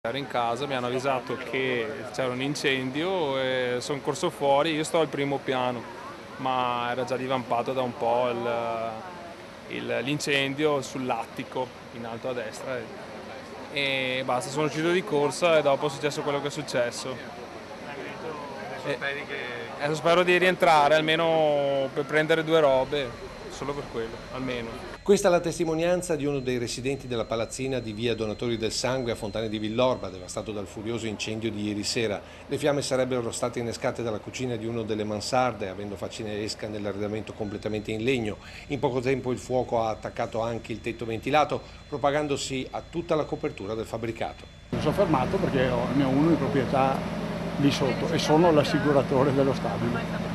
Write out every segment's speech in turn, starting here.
Ero in casa, mi hanno avvisato che c'era un incendio e sono corso fuori, io sto al primo piano, ma era già divampato da un po' l'incendio sull'attico in alto a destra e basta, sono uscito di corsa e dopo è successo quello che è successo. E adesso spero di rientrare almeno per prendere due robe, solo per quello, almeno. Questa è la testimonianza di uno dei residenti della palazzina di via Donatori del Sangue a Fontane di Villorba, devastato dal furioso incendio di ieri sera. Le fiamme sarebbero state innescate dalla cucina di uno delle mansarde, avendo facinesca nell'arredamento completamente in legno. In poco tempo il fuoco ha attaccato anche il tetto ventilato, propagandosi a tutta la copertura del fabbricato. Mi sono fermato perché ne ho uno di proprietà lì sotto e sono l'assicuratore dello stabile.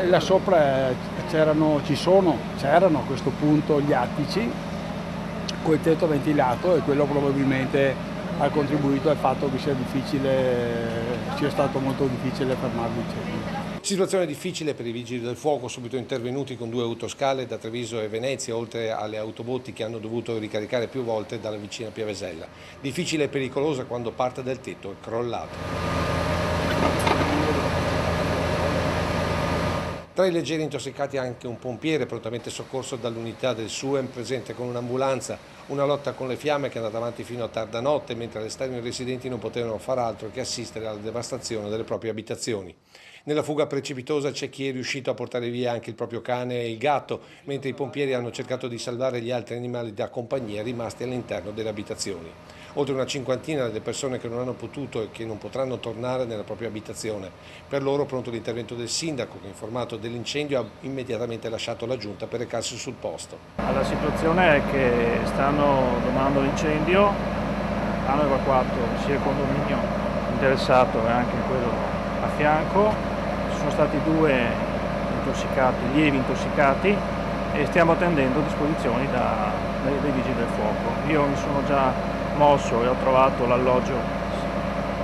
Là sopra c'erano a questo punto gli attici con il tetto ventilato e quello probabilmente ha contribuito al fatto che sia stato molto difficile fermare l'incendio. Situazione difficile per i vigili del fuoco, subito intervenuti con 2 autoscale da Treviso e Venezia, oltre alle autobotti che hanno dovuto ricaricare più volte dalla vicina Piavesella. Difficile e pericolosa quando parte del tetto è crollato. Tra i leggeri intossicati anche un pompiere prontamente soccorso dall'unità del SUEM presente con un'ambulanza, una lotta con le fiamme che è andata avanti fino a tarda notte mentre all'esterno i residenti non potevano far altro che assistere alla devastazione delle proprie abitazioni. Nella fuga precipitosa c'è chi è riuscito a portare via anche il proprio cane e il gatto, mentre i pompieri hanno cercato di salvare gli altri animali da compagnia rimasti all'interno delle abitazioni. Oltre una cinquantina le persone che non hanno potuto e che non potranno tornare nella propria abitazione. Per loro pronto l'intervento del sindaco che, informato dell'incendio, ha immediatamente lasciato la giunta per recarsi sul posto. La situazione è che stanno domando l'incendio, hanno evacuato sia il condominio interessato e anche quello a fianco, ci sono stati 2 intossicati, lievi intossicati e stiamo attendendo disposizioni dai vigili del fuoco. Io mi sono già mosso e ho trovato l'alloggio.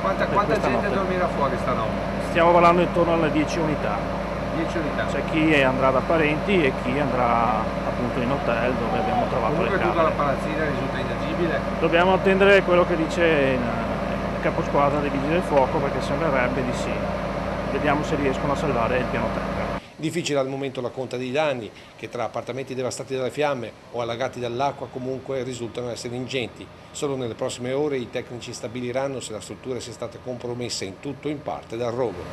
Quanta gente dormirà fuori stanotte? Stiamo parlando intorno alle 10 unità. 10 unità. C'è chi andrà da parenti e chi andrà appunto in hotel dove abbiamo trovato Comunque le camere. tutta la palazzina risulta inagibile? Dobbiamo attendere quello che dice il caposquadra dei vigili del fuoco perché sembrerebbe di sì. Vediamo se riescono a salvare il piano terra. Difficile al momento la conta dei danni, che tra appartamenti devastati dalle fiamme o allagati dall'acqua comunque risultano essere ingenti. Solo nelle prossime ore i tecnici stabiliranno se la struttura sia stata compromessa in tutto o in parte dal rogo.